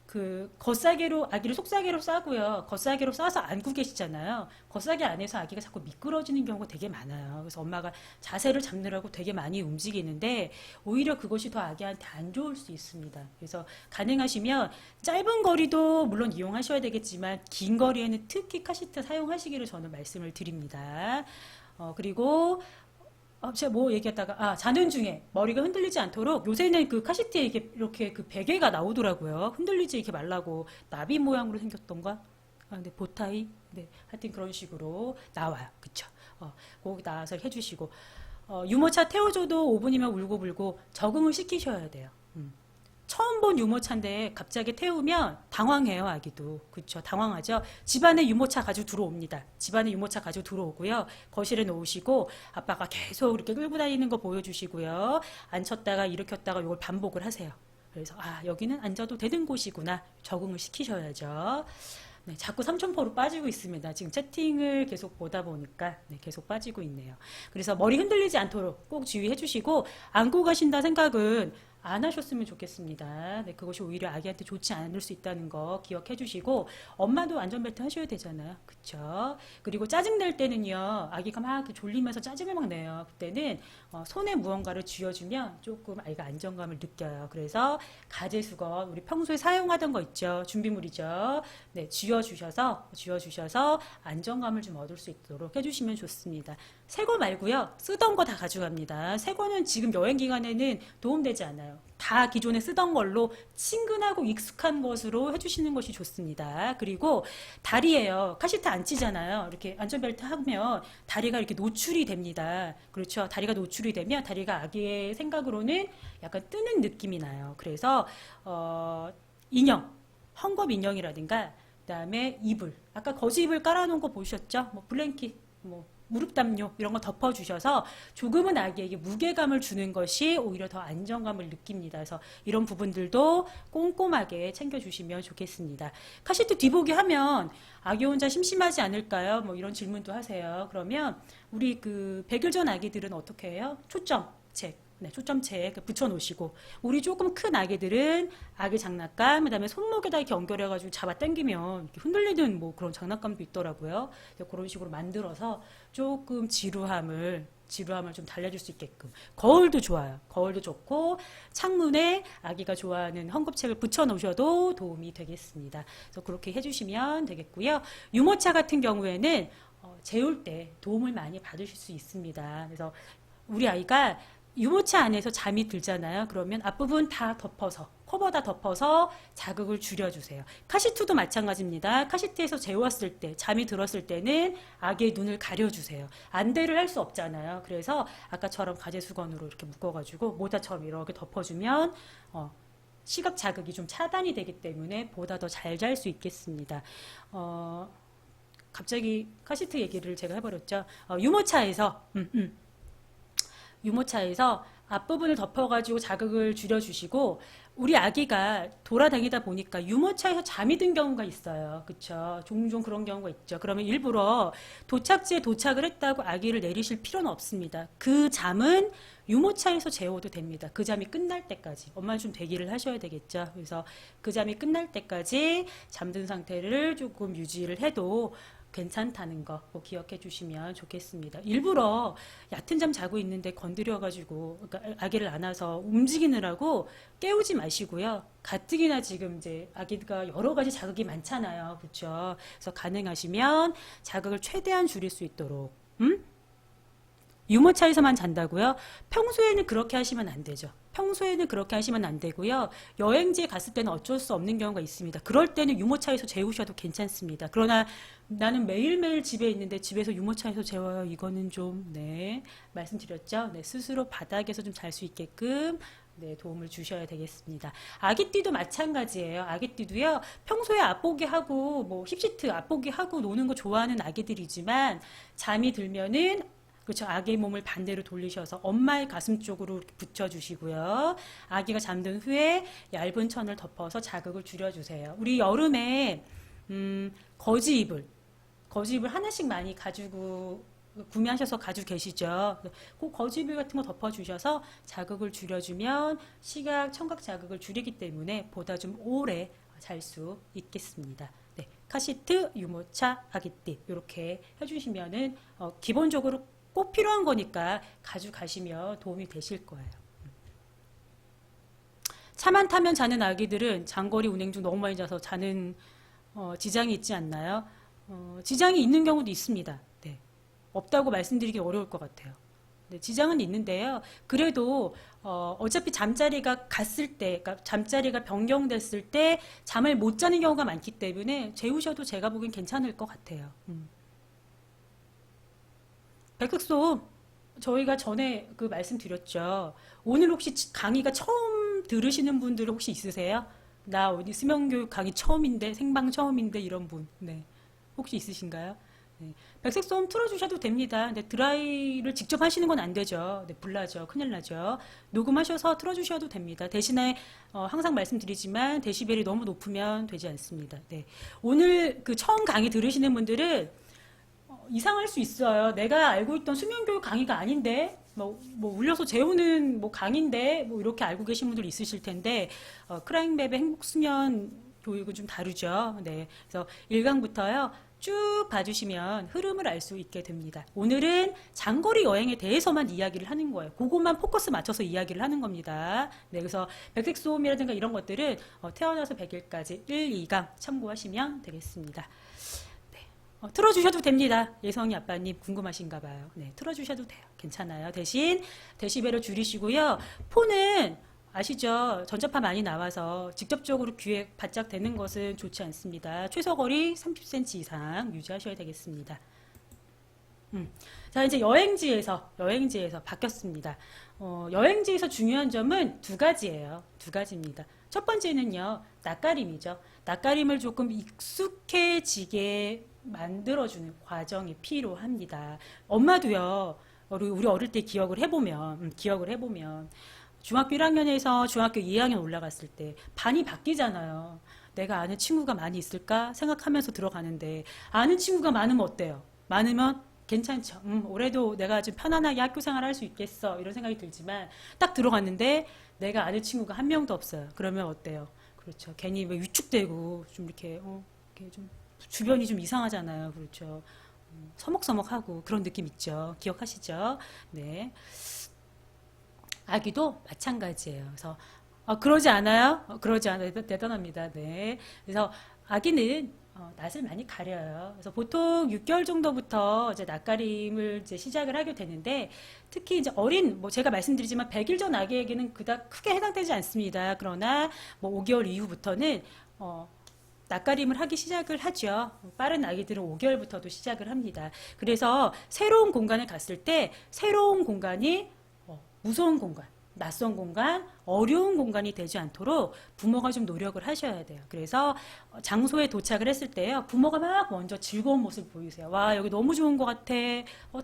Speaker 1: 그 겉사계로 아기를 속사계로 싸고요. 겉사계로 싸서 안고 계시잖아요. 겉사계 안에서 아기가 자꾸 미끄러지는 경우가 되게 많아요. 그래서 엄마가 자세를 잡느라고 되게 많이 움직이는데 오히려 그것이 더 아기한테 안 좋을 수 있습니다. 그래서 가능하시면 짧은 거리도 물론 이용하셔야 되겠지만 긴 거리에는 특히 카시트 사용하시기를 저는 말씀을 드립니다. 그리고 제가 뭐 얘기했다가 자는 중에 머리가 흔들리지 않도록 요새는 그 카시트에 이렇게 그 베개가 나오더라고요. 흔들리지 이렇게 말라고 나비 모양으로 생겼던가. 근데 보타이 네 하여튼 그런 식으로 나와요. 그쵸? 거기 나와서 해주시고 유모차 태워줘도 5분이면 울고불고 적응을 시키셔야 돼요. 처음 본 유모차인데 갑자기 태우면 당황해요, 아기도. 그렇죠. 당황하죠. 집안에 유모차 가지고 들어옵니다. 집안에 유모차 가지고 들어오고요. 거실에 놓으시고 아빠가 계속 이렇게 끌고 다니는 거 보여주시고요. 앉혔다가 일으켰다가 이걸 반복을 하세요. 그래서 여기는 앉아도 되는 곳이구나. 적응을 시키셔야죠. 네, 자꾸 삼천포로 빠지고 있습니다. 지금 채팅을 계속 보다 보니까 네, 계속 빠지고 있네요. 그래서 머리 흔들리지 않도록 꼭 주의해 주시고 안고 가신다 생각은 안 하셨으면 좋겠습니다. 네, 그것이 오히려 아기한테 좋지 않을 수 있다는 거 기억해 주시고 엄마도 안전벨트 하셔야 되잖아요. 그쵸? 그리고 짜증낼 때는요. 아기가 막 이렇게 졸리면서 짜증을 막 내요. 그때는 손에 무언가를 쥐어주면 조금 아이가 안정감을 느껴요. 그래서 가제수건 우리 평소에 사용하던 거 있죠. 준비물이죠. 네, 쥐어주셔서 안정감을 좀 얻을 수 있도록 해주시면 좋습니다. 새 거 말고요. 쓰던 거 다 가져갑니다. 새 거는 지금 여행 기간에는 도움되지 않아요. 다 기존에 쓰던 걸로 친근하고 익숙한 것으로 해주시는 것이 좋습니다. 그리고 다리예요. 카시트 안 치잖아요. 이렇게 안전벨트 하면 다리가 이렇게 노출이 됩니다. 그렇죠. 다리가 노출이 되면 다리가 아기의 생각으로는 약간 뜨는 느낌이 나요. 그래서 인형, 헝겊 인형이라든가 그다음에 이불, 아까 거즈 이불 깔아놓은 거 보셨죠? 뭐 블랭킷, 뭐 무릎 담요 이런 거 덮어주셔서 조금은 아기에게 무게감을 주는 것이 오히려 더 안정감을 느낍니다. 그래서 이런 부분들도 꼼꼼하게 챙겨주시면 좋겠습니다. 카시트 뒤보기 하면 아기 혼자 심심하지 않을까요? 뭐 이런 질문도 하세요. 그러면 우리 그 100일 전 아기들은 어떻게 해요? 초점책. 네, 초점책 붙여놓으시고 우리 조금 큰 아기들은 아기 장난감 그다음에 손목에다 이렇게 연결해가지고 잡아 당기면 이렇게 흔들리는 뭐 그런 장난감도 있더라고요. 그런 식으로 만들어서 조금 지루함을 좀 달래줄 수 있게끔 거울도 좋아요. 거울도 좋고 창문에 아기가 좋아하는 헝겊책을 붙여놓으셔도 도움이 되겠습니다. 그래서 그렇게 해주시면 되겠고요. 유모차 같은 경우에는 재울 때 도움을 많이 받으실 수 있습니다. 그래서 우리 아이가 유모차 안에서 잠이 들잖아요. 그러면 앞부분 다 덮어서 커버 다 덮어서 자극을 줄여주세요. 카시트도 마찬가지입니다. 카시트에서 재웠을 때 잠이 들었을 때는 아기의 눈을 가려주세요. 안대를 할 수 없잖아요. 그래서 아까처럼 가제수건으로 이렇게 묶어가지고 모자처럼 이렇게 덮어주면 시각 자극이 좀 차단이 되기 때문에 보다 더 잘 잘 수 있겠습니다. 갑자기 카시트 얘기를 제가 해버렸죠. 유모차에서 앞부분을 덮어가지고 자극을 줄여주시고 우리 아기가 돌아다니다 보니까 유모차에서 잠이 든 경우가 있어요. 그쵸? 종종 그런 경우가 있죠. 그러면 일부러 도착지에 도착을 했다고 아기를 내리실 필요는 없습니다. 그 잠은 유모차에서 재워도 됩니다. 그 잠이 끝날 때까지. 엄마는 좀 대기를 하셔야 되겠죠. 그래서 그 잠이 끝날 때까지 잠든 상태를 조금 유지를 해도 괜찮다는 거 꼭 기억해 주시면 좋겠습니다. 일부러 얕은 잠 자고 있는데 건드려가지고 그러니까 아기를 안아서 움직이느라고 깨우지 마시고요. 가뜩이나 지금 이제 아기가 여러 가지 자극이 많잖아요. 그렇죠? 그래서 가능하시면 자극을 최대한 줄일 수 있도록 유모차에서만 잔다고요? 평소에는 그렇게 하시면 안 되죠. 평소에는 그렇게 하시면 안 되고요. 여행지에 갔을 때는 어쩔 수 없는 경우가 있습니다. 그럴 때는 유모차에서 재우셔도 괜찮습니다. 그러나 나는 매일매일 집에 있는데 집에서 유모차에서 재워요. 이거는 좀, 네, 말씀드렸죠? 네, 스스로 바닥에서 좀 잘 수 있게끔 네, 도움을 주셔야 되겠습니다. 아기띠도 마찬가지예요. 아기띠도요, 평소에 앞보기 하고, 뭐, 힙시트 앞보기 하고 노는 거 좋아하는 아기들이지만, 잠이 들면은 그렇죠. 아기의 몸을 반대로 돌리셔서 엄마의 가슴 쪽으로 이렇게 붙여주시고요. 아기가 잠든 후에 얇은 천을 덮어서 자극을 줄여주세요. 우리 여름에 거지 이불 하나씩 많이 가지고 구매하셔서 가지고 계시죠. 그 거지 이불 같은 거 덮어주셔서 자극을 줄여주면 시각, 청각 자극을 줄이기 때문에 보다 좀 오래 잘 수 있겠습니다. 네, 카시트, 유모차, 아기띠 이렇게 해주시면은 기본적으로 꼭 필요한 거니까 가져가시면 도움이 되실 거예요. 차만 타면 자는 아기들은 장거리 운행 중 너무 많이 자서 자는 지장이 있지 않나요? 지장이 있는 경우도 있습니다. 네. 없다고 말씀드리기 어려울 것 같아요. 네, 지장은 있는데요. 그래도 어차피 잠자리가 갔을 때, 그러니까 잠자리가 변경됐을 때 잠을 못 자는 경우가 많기 때문에 재우셔도 제가 보기엔 괜찮을 것 같아요. 백흑소 저희가 전에 그 말씀드렸죠. 오늘 혹시 강의가 처음 들으시는 분들 혹시 있으세요? 나 어디 수면교육 강의 처음인데 생방 처음인데 이런 분. 네. 혹시 있으신가요? 네. 백색소음 틀어주셔도 됩니다. 근데 드라이를 직접 하시는 건 안 되죠. 네, 불나죠. 큰일 나죠. 녹음하셔서 틀어주셔도 됩니다. 대신에 항상 말씀드리지만 데시벨이 너무 높으면 되지 않습니다. 네. 오늘 그 처음 강의 들으시는 분들은 이상할 수 있어요. 내가 알고 있던 수면교육 강의가 아닌데, 뭐 울려서 재우는 뭐 강의인데, 뭐 이렇게 알고 계신 분들 있으실 텐데, 크라잉맵의 행복수면 교육은 좀 다르죠. 네. 그래서 1강부터요, 쭉 봐주시면 흐름을 알 수 있게 됩니다. 오늘은 장거리 여행에 대해서만 이야기를 하는 거예요. 그것만 포커스 맞춰서 이야기를 하는 겁니다. 네. 그래서 백색소음이라든가 이런 것들은 태어나서 100일까지 1, 2강 참고하시면 되겠습니다. 틀어주셔도 됩니다. 예성이 아빠님 궁금하신가 봐요. 네, 틀어주셔도 돼요. 괜찮아요. 대신 데시벨을 줄이시고요. 폰은 아시죠? 전자파 많이 나와서 직접적으로 귀에 바짝 대는 것은 좋지 않습니다. 최소거리 30cm 이상 유지하셔야 되겠습니다. 자, 이제 여행지에서 바뀌었습니다. 여행지에서 중요한 점은 두 가지예요. 두 가지입니다. 첫 번째는요, 낯가림이죠. 낯가림을 조금 익숙해지게 만들어주는 과정이 필요합니다. 엄마도요, 우리 어릴 때 기억을 해보면, 중학교 1학년에서 중학교 2학년 올라갔을 때 반이 바뀌잖아요. 내가 아는 친구가 많이 있을까 생각하면서 들어가는데, 아는 친구가 많으면 어때요? 많으면 괜찮죠. 올해도 내가 좀 편안하게 학교 생활 할 수 있겠어. 이런 생각이 들지만, 딱 들어갔는데, 내가 아는 친구가 한 명도 없어요. 그러면 어때요? 그렇죠. 괜히 왜 위축되고, 좀 이렇게 좀, 주변이 좀 이상하잖아요. 그렇죠. 서먹서먹하고 그런 느낌 있죠. 기억하시죠? 네. 아기도 마찬가지예요. 그래서 그러지 않아요? 그러지 않아요. 대단합니다. 네. 그래서 아기는 낯을 많이 가려요. 그래서 보통 6개월 정도부터 이제 낯가림을 이제 시작을 하게 되는데, 특히 이제 뭐 제가 말씀드리지만 100일 전 아기에게는 그닥 크게 해당되지 않습니다. 그러나 뭐 5개월 이후부터는 낯가림을 하기 시작을 하죠. 빠른 아기들은 5개월부터도 시작을 합니다. 그래서 새로운 공간에 갔을 때 새로운 공간이 무서운 공간, 낯선 공간, 어려운 공간이 되지 않도록 부모가 좀 노력을 하셔야 돼요. 그래서 장소에 도착을 했을 때요, 부모가 막 먼저 즐거운 모습을 보이세요. 와, 여기 너무 좋은 것 같아.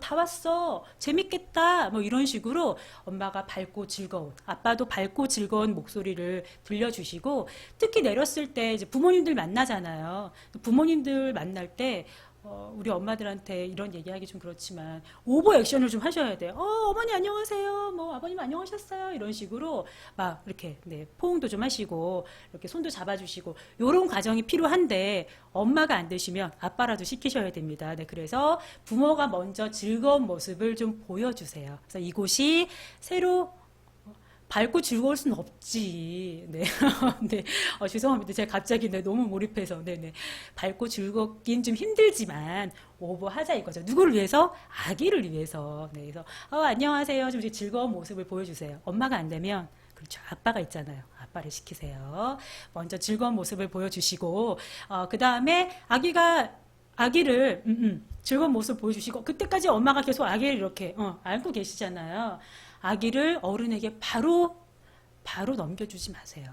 Speaker 1: 다 왔어. 재밌겠다. 뭐 이런 식으로 엄마가 밝고 즐거운, 아빠도 밝고 즐거운 목소리를 들려주시고, 특히 내렸을 때 이제 부모님들 만나잖아요. 부모님들 만날 때 우리 엄마들한테 이런 얘기하기 좀 그렇지만 오버 액션을 좀 하셔야 돼요. 어머니 안녕하세요. 뭐 아버님 안녕하셨어요. 이런 식으로 막 이렇게 네, 포옹도 좀 하시고 이렇게 손도 잡아주시고 이런 과정이 필요한데 엄마가 안 되시면 아빠라도 시키셔야 됩니다. 네, 그래서 부모가 먼저 즐거운 모습을 좀 보여주세요. 그래서 이곳이 새로 밝고 즐거울 순 없지. 네. 네. 죄송합니다. 제가 갑자기 네, 너무 몰입해서. 네네. 밝고 즐겁긴 좀 힘들지만, 오버하자 이거죠. 누구를 위해서? 아기를 위해서. 네. 그래서, 안녕하세요. 좀 즐거운 모습을 보여주세요. 엄마가 안 되면, 그렇죠. 아빠가 있잖아요. 아빠를 시키세요. 먼저 즐거운 모습을 보여주시고, 그 다음에 아기를, 즐거운 모습을 보여주시고, 그때까지 엄마가 계속 아기를 이렇게, 안고 계시잖아요. 아기를 어른에게 바로 넘겨주지 마세요.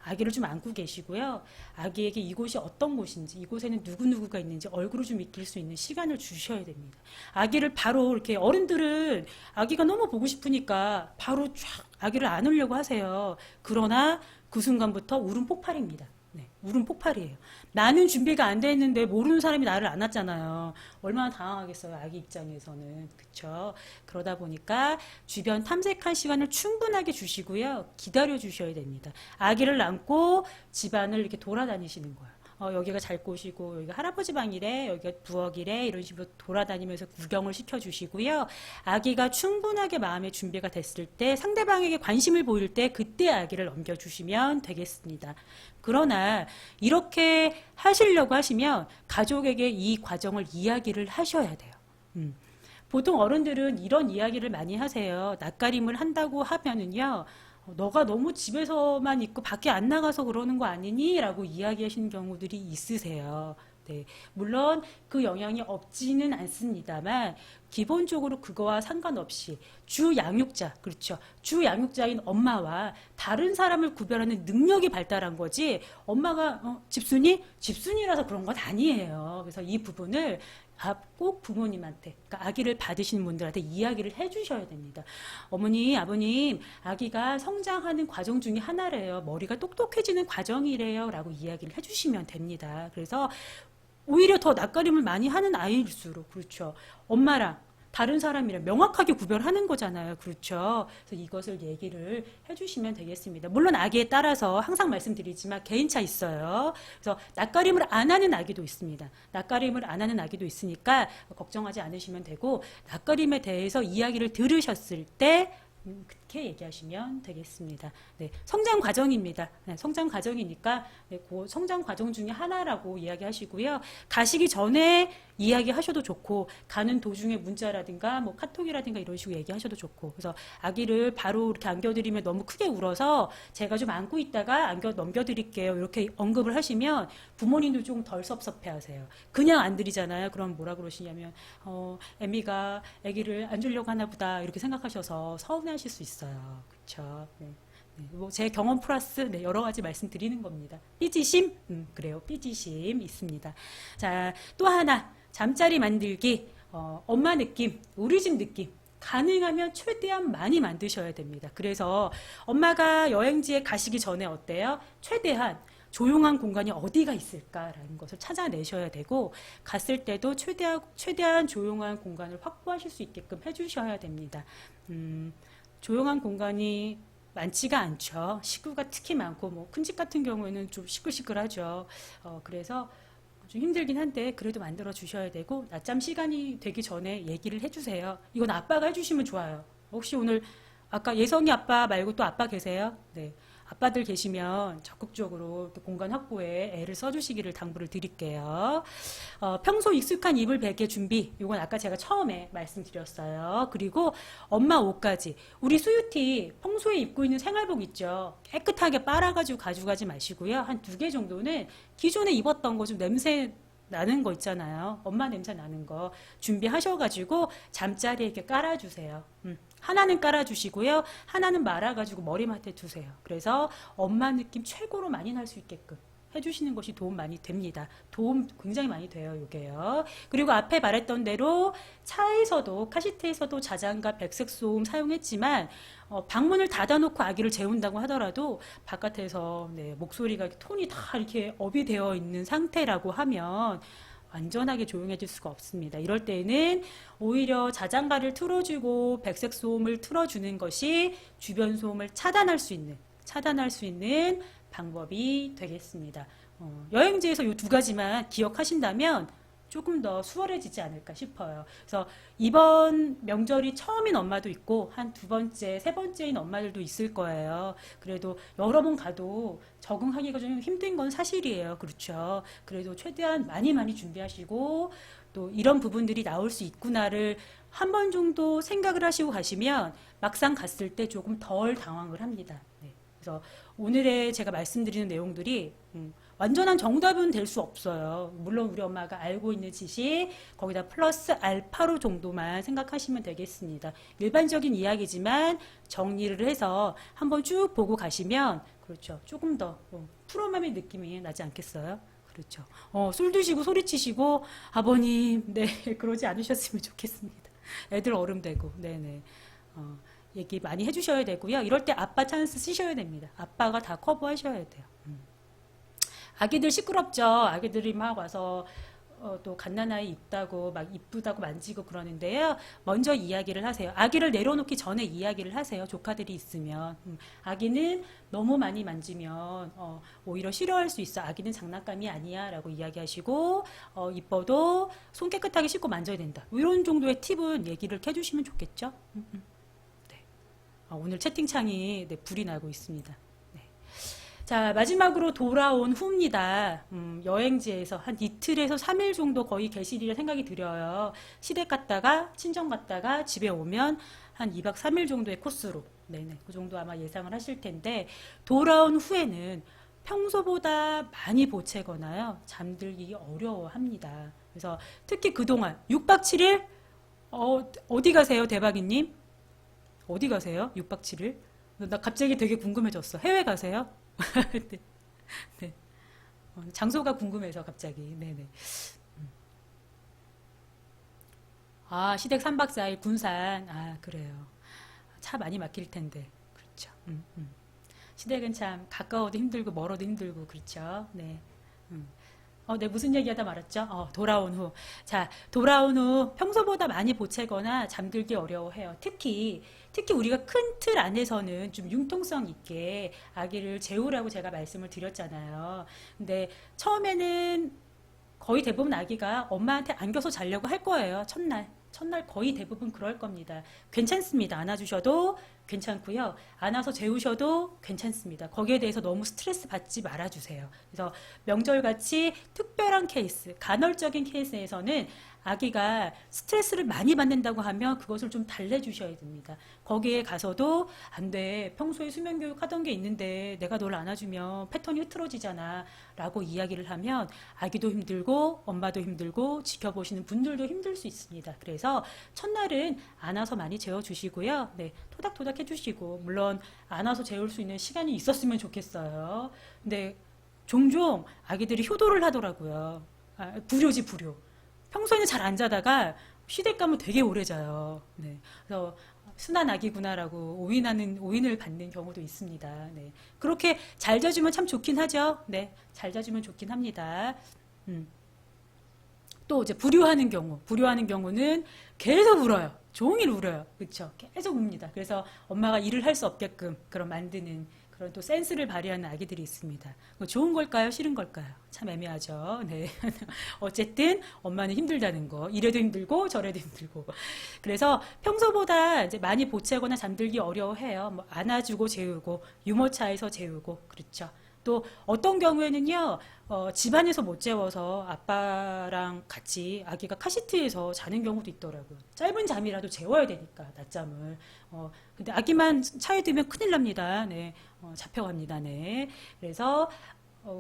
Speaker 1: 아기를 좀 안고 계시고요. 아기에게 이곳이 어떤 곳인지, 이곳에는 누구누구가 있는지 얼굴을 좀 익힐 수 있는 시간을 주셔야 됩니다. 아기를 바로 이렇게 어른들은 아기가 너무 보고 싶으니까 바로 쫙 아기를 안으려고 하세요. 그러나 그 순간부터 울음 폭발입니다. 네, 울음 폭발이에요. 나는 준비가 안 돼 있는데 모르는 사람이 나를 안았잖아요. 얼마나 당황하겠어요, 아기 입장에서는. 그쵸? 그러다 보니까 주변 탐색한 시간을 충분하게 주시고요. 기다려 주셔야 됩니다. 아기를 안고 집안을 이렇게 돌아다니시는 거예요. 여기가 잘 곳이고 여기가 할아버지 방이래, 여기가 부엌이래, 이런 식으로 돌아다니면서 구경을 시켜주시고요. 아기가 충분하게 마음의 준비가 됐을 때, 상대방에게 관심을 보일 때 그때 아기를 넘겨주시면 되겠습니다. 그러나 이렇게 하시려고 하시면 가족에게 이 과정을 이야기를 하셔야 돼요. 보통 어른들은 이런 이야기를 많이 하세요. 낯가림을 한다고 하면은요, 너가 너무 집에서만 있고 밖에 안 나가서 그러는 거 아니니? 라고 이야기하시는 경우들이 있으세요. 네. 물론 그 영향이 없지는 않습니다만 기본적으로 그거와 상관없이 주 양육자, 그렇죠. 주 양육자인 엄마와 다른 사람을 구별하는 능력이 발달한 거지 엄마가 집순이? 집순이라서 그런 건 아니에요. 그래서 이 부분을 꼭 부모님한테, 그러니까 아기를 받으시는 분들한테 이야기를 해주셔야 됩니다. 어머니, 아버님, 아기가 성장하는 과정 중에 하나래요. 머리가 똑똑해지는 과정이래요. 라고 이야기를 해주시면 됩니다. 그래서 오히려 더 낯가림을 많이 하는 아이일수록, 그렇죠. 엄마랑 다른 사람이랑 명확하게 구별하는 거잖아요. 그렇죠. 그래서 이것을 얘기를 해주시면 되겠습니다. 물론 아기에 따라서 항상 말씀드리지만 개인차 있어요. 그래서 낯가림을 안 하는 아기도 있습니다. 낯가림을 안 하는 아기도 있으니까 걱정하지 않으시면 되고, 낯가림에 대해서 이야기를 들으셨을 때 그렇게 얘기하시면 되겠습니다. 네, 성장 과정입니다. 네, 성장 과정이니까 네, 그 성장 과정 중에 하나라고 이야기하시고요. 가시기 전에 이야기하셔도 좋고, 가는 도중에 문자라든가 뭐 카톡이라든가 이런 식으로 얘기하셔도 좋고, 그래서 아기를 바로 이렇게 안겨드리면 너무 크게 울어서 제가 좀 안고 있다가 넘겨드릴게요. 이렇게 언급을 하시면 부모님도 좀 덜 섭섭해하세요. 그냥 안 드리잖아요. 그럼 뭐라 그러시냐면 애미가 아기를 안 주려고 하나 보다 이렇게 생각하셔서 서운해하실 수 있어요. 그렇죠? 네. 제 경험 플러스 여러 가지 말씀드리는 겁니다. 삐지심? 그래요. 삐지심 있습니다. 자, 또 하나 잠자리 만들기, 엄마 느낌, 우리 집 느낌. 가능하면 최대한 많이 만드셔야 됩니다. 그래서 엄마가 여행지에 가시기 전에 어때요? 최대한 조용한 공간이 어디가 있을까라는 것을 찾아내셔야 되고, 갔을 때도 최대한 조용한 공간을 확보하실 수 있게끔 해주셔야 됩니다. 조용한 공간이 많지가 않죠. 식구가 특히 많고, 뭐 큰 집 같은 경우에는 좀 시끌시끌하죠. 그래서 좀 힘들긴 한데 그래도 만들어 주셔야 되고, 낮잠 시간이 되기 전에 얘기를 해주세요. 이건 아빠가 해주시면 좋아요. 혹시 오늘 아까 예성이 아빠 말고 또 아빠 계세요? 네. 아빠들 계시면 적극적으로 공간 확보에 애를 써주시기를 당부를 드릴게요. 평소 익숙한 이불 베개 준비, 이건 아까 제가 처음에 말씀드렸어요. 그리고 엄마 옷까지, 우리 수유티 평소에 입고 있는 생활복 있죠. 깨끗하게 빨아가지고 가져가지 마시고요. 한 2개 정도는 기존에 입었던 거 좀 냄새 나는 거 있잖아요. 엄마 냄새 나는 거 준비하셔가지고 잠자리에 이렇게 깔아주세요. 하나는 깔아주시고요. 하나는 말아가지고 머리맡에 두세요. 그래서 엄마 느낌 최고로 많이 날 수 있게끔 해주시는 것이 도움 많이 됩니다. 도움 굉장히 많이 돼요, 이게요. 그리고 앞에 말했던 대로 차에서도, 카시트에서도 자장가 백색 소음 사용했지만, 방문을 닫아놓고 아기를 재운다고 하더라도 바깥에서 목소리가 톤이 다 이렇게 업이 되어 있는 상태라고 하면 완전하게 조용해질 수가 없습니다. 이럴 때는 오히려 자장가를 틀어주고 백색 소음을 틀어주는 것이 주변 소음을 차단할 수 있는 방법이 되겠습니다. 여행지에서 이 두 가지만 기억하신다면 조금 더 수월해지지 않을까 싶어요. 그래서 이번 명절이 처음인 엄마도 있고 한 두 번째, 세 번째인 엄마들도 있을 거예요. 그래도 여러 번 가도 적응하기가 좀 힘든 건 사실이에요. 그렇죠. 그래도 최대한 많이 준비하시고 또 이런 부분들이 나올 수 있구나를 한 번 정도 생각을 하시고 가시면 막상 갔을 때 조금 덜 당황을 합니다. 네. 그래서 오늘의 제가 말씀드리는 내용들이 완전한 정답은 될 수 없어요. 물론 우리 엄마가 알고 있는 지식 거기다 플러스 알파로 정도만 생각하시면 되겠습니다. 일반적인 이야기지만 정리를 해서 한번 쭉 보고 가시면 그렇죠. 조금 더 프로맘의 느낌이 나지 않겠어요? 그렇죠. 술 드시고 소리치시고 아버님 네 그러지 않으셨으면 좋겠습니다. 애들 어른 되고 네네. 얘기 많이 해주셔야 되고요. 이럴 때 아빠 찬스 쓰셔야 됩니다. 아빠가 다 커버하셔야 돼요. 아기들 시끄럽죠. 아기들이 막 와서 또 갓난아이 있다고 막 이쁘다고 만지고 그러는데요. 먼저 이야기를 하세요. 아기를 내려놓기 전에 이야기를 하세요. 조카들이 있으면. 아기는 너무 많이 만지면 오히려 싫어할 수 있어. 아기는 장난감이 아니야 라고 이야기하시고 이뻐도 손 깨끗하게 씻고 만져야 된다. 이런 정도의 팁은 얘기를 해주시면 좋겠죠. 네. 오늘 채팅창이 네, 불이 나고 있습니다. 자, 마지막으로 돌아온 후입니다. 여행지에서 한 이틀에서 3일 정도 거의 계시리라 생각이 들어요. 시댁 갔다가, 친정 갔다가 집에 오면 한 2박 3일 정도의 코스로. 네네. 그 정도 아마 예상을 하실 텐데, 돌아온 후에는 평소보다 많이 보채거나요. 잠들기 어려워합니다. 그래서 특히 그동안 6박 7일? 어디 가세요, 대박이님? 어디 가세요? 6박 7일? 나 갑자기 되게 궁금해졌어. 해외 가세요? 네. 네. 장소가 궁금해서 갑자기. 네네. 시댁 3박 4일 군산. 그래요. 차 많이 막힐 텐데. 그렇죠. 시댁은 참 가까워도 힘들고 멀어도 힘들고 그렇죠. 네. 네, 무슨 얘기하다 말았죠? 돌아온 후. 자, 돌아온 후 평소보다 많이 보채거나 잠들기 어려워해요. 특히 우리가 큰 틀 안에서는 좀 융통성 있게 아기를 재우라고 제가 말씀을 드렸잖아요. 근데 처음에는 거의 대부분 아기가 엄마한테 안겨서 자려고 할 거예요. 첫날 거의 대부분 그럴 겁니다. 괜찮습니다. 안아주셔도 괜찮고요. 안아서 재우셔도 괜찮습니다. 거기에 대해서 너무 스트레스 받지 말아주세요. 그래서 명절같이 특별한 케이스, 간헐적인 케이스에서는 아기가 스트레스를 많이 받는다고 하면 그것을 좀 달래주셔야 됩니다. 거기에 가서도 안 돼. 평소에 수면교육 하던 게 있는데 내가 널 안아주면 패턴이 흐트러지잖아. 라고 이야기를 하면 아기도 힘들고 엄마도 힘들고 지켜보시는 분들도 힘들 수 있습니다. 그래서 첫날은 안아서 많이 재워주시고요. 네, 토닥토닥 해주시고 물론 안아서 재울 수 있는 시간이 있었으면 좋겠어요. 근데 종종 아기들이 효도를 하더라고요. 불효지 불효. 평소에는 잘 안 자다가 시댁 가면 되게 오래 자요. 네. 그래서 순한 아기구나라고 오인을 받는 경우도 있습니다. 네. 그렇게 잘 자주면 참 좋긴 하죠. 네. 잘 자주면 좋긴 합니다. 또 이제 불효하는 경우는 계속 울어요. 종일 울어요. 그렇죠? 계속 웁니다. 그래서 엄마가 일을 할 수 없게끔 그런 만드는 그런 또 센스를 발휘하는 아기들이 있습니다. 좋은 걸까요? 싫은 걸까요? 참 애매하죠. 네. 어쨌든 엄마는 힘들다는 거. 이래도 힘들고 저래도 힘들고. 그래서 평소보다 이제 많이 보채거나 잠들기 어려워해요. 뭐 안아주고 재우고 유모차에서 재우고 그렇죠. 또 어떤 경우에는요. 집안에서 못 재워서 아빠랑 같이 아기가 카시트에서 자는 경우도 있더라고요. 짧은 잠이라도 재워야 되니까 낮잠을. 근데 아기만 차에 들면 큰일 납니다. 네. 잡혀갑니다. 네. 그래서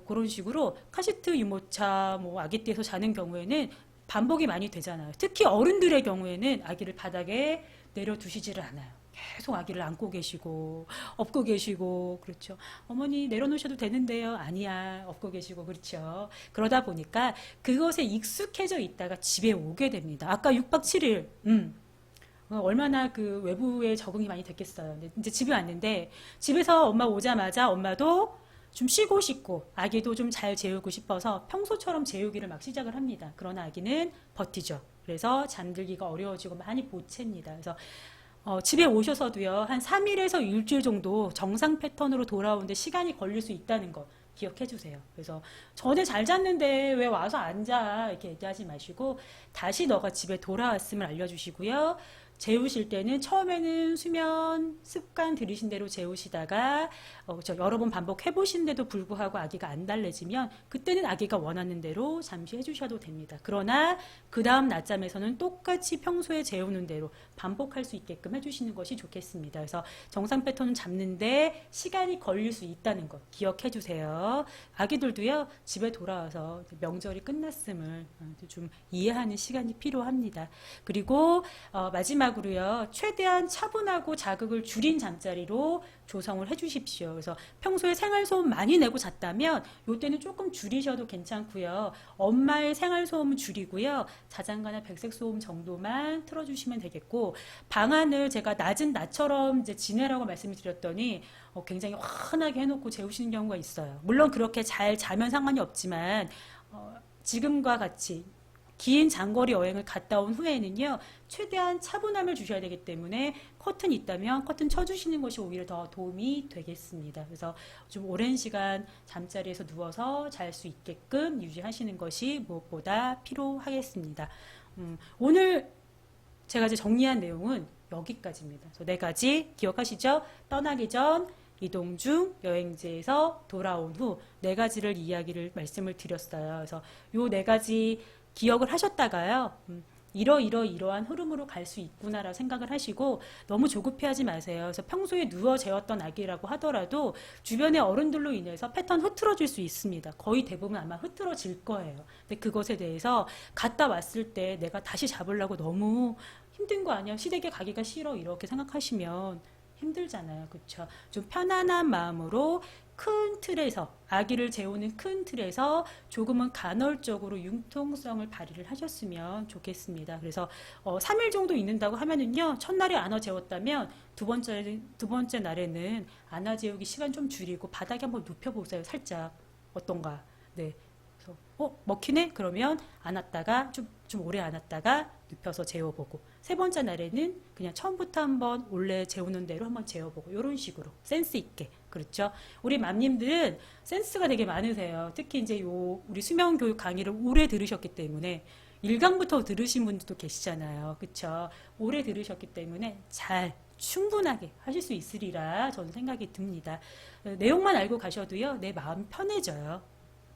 Speaker 1: 그런 식으로 카시트 유모차 뭐 아기띠에서 자는 경우에는 반복이 많이 되잖아요. 특히 어른들의 경우에는 아기를 바닥에 내려두시지를 않아요. 계속 아기를 안고 계시고 업고 계시고 그렇죠. 어머니 내려놓으셔도 되는데요. 아니야. 업고 계시고 그렇죠. 그러다 보니까 그것에 익숙해져 있다가 집에 오게 됩니다. 아까 6박 7일 얼마나 그 외부에 적응이 많이 됐겠어요. 근데 이제 집에 왔는데 집에서 엄마 오자마자 엄마도 좀 쉬고 싶고 아기도 좀 잘 재우고 싶어서 평소처럼 재우기를 막 시작을 합니다. 그러나 아기는 버티죠. 그래서 잠들기가 어려워지고 많이 보챕니다. 그래서 집에 오셔서도요, 한 3일에서 일주일 정도 정상 패턴으로 돌아오는데 시간이 걸릴 수 있다는 거 기억해 주세요. 그래서 전에 잘 잤는데 왜 와서 앉아? 이렇게 얘기하지 마시고 다시 너가 집에 돌아왔음을 알려주시고요. 재우실 때는 처음에는 수면 습관 들이신 대로 재우시다가 여러 번 반복해 보시는데도 불구하고 아기가 안 달래지면 그때는 아기가 원하는 대로 잠시 해주셔도 됩니다. 그러나 그 다음 낮잠에서는 똑같이 평소에 재우는 대로 반복할 수 있게끔 해주시는 것이 좋겠습니다. 그래서 정상 패턴은 잡는데 시간이 걸릴 수 있다는 것 기억해 주세요. 아기들도요, 집에 돌아와서 명절이 끝났음을 좀 이해하는 시간이 필요합니다. 그리고 마지막으로요, 최대한 차분하고 자극을 줄인 잠자리로 조성을 해주십시오. 그래서 평소에 생활소음 많이 내고 잤다면 이때는 조금 줄이셔도 괜찮고요. 엄마의 생활소음은 줄이고요. 자장가나 백색소음 정도만 틀어주시면 되겠고, 방안을 제가 낮은 낮처럼 이제 지내라고 말씀을 드렸더니 굉장히 환하게 해놓고 재우시는 경우가 있어요. 물론 그렇게 잘 자면 상관이 없지만 지금과 같이 긴 장거리 여행을 갔다 온 후에는요, 최대한 차분함을 주셔야 되기 때문에 커튼 있다면 커튼 쳐주시는 것이 오히려 더 도움이 되겠습니다. 그래서 좀 오랜 시간 잠자리에서 누워서 잘 수 있게끔 유지하시는 것이 무엇보다 필요하겠습니다. 오늘 제가 이제 정리한 내용은 여기까지입니다. 그래서 4가지 기억하시죠? 떠나기 전, 이동 중, 여행지에서 돌아온 후 4가지를 이야기를 말씀을 드렸어요. 그래서 요 4가지 기억을 하셨다가요, 이러한 흐름으로 갈 수 있구나라고 생각을 하시고 너무 조급해하지 마세요. 그래서 평소에 누워 재웠던 아기라고 하더라도 주변의 어른들로 인해서 패턴 흐트러질 수 있습니다. 거의 대부분 아마 흐트러질 거예요. 근데 그것에 대해서 갔다 왔을 때 내가 다시 잡으려고 너무 힘든 거 아니야? 시댁에 가기가 싫어 이렇게 생각하시면 힘들잖아요. 그렇죠? 좀 편안한 마음으로 큰 틀에서 아기를 재우는 큰 틀에서 조금은 간헐적으로 융통성을 발휘를 하셨으면 좋겠습니다. 그래서 3일 정도 있는다고 하면은요, 첫날에 안아 재웠다면 두 번째 날에는 안아 재우기 시간 좀 줄이고 바닥에 한번 눕혀보세요. 살짝 어떤가? 네. 그래서 먹히네? 그러면 안았다가 좀 오래 안았다가 눕혀서 재워보고, 3번째 날에는 그냥 처음부터 한번 원래 재우는 대로 한번 재워보고, 이런 식으로 센스 있게. 그렇죠? 우리 맘님들은 센스가 되게 많으세요. 특히 이제 우리 수면 교육 강의를 오래 들으셨기 때문에 1강부터 들으신 분들도 계시잖아요. 그렇죠? 오래 들으셨기 때문에 잘 충분하게 하실 수 있으리라 저는 생각이 듭니다. 내용만 알고 가셔도요, 내 마음 편해져요.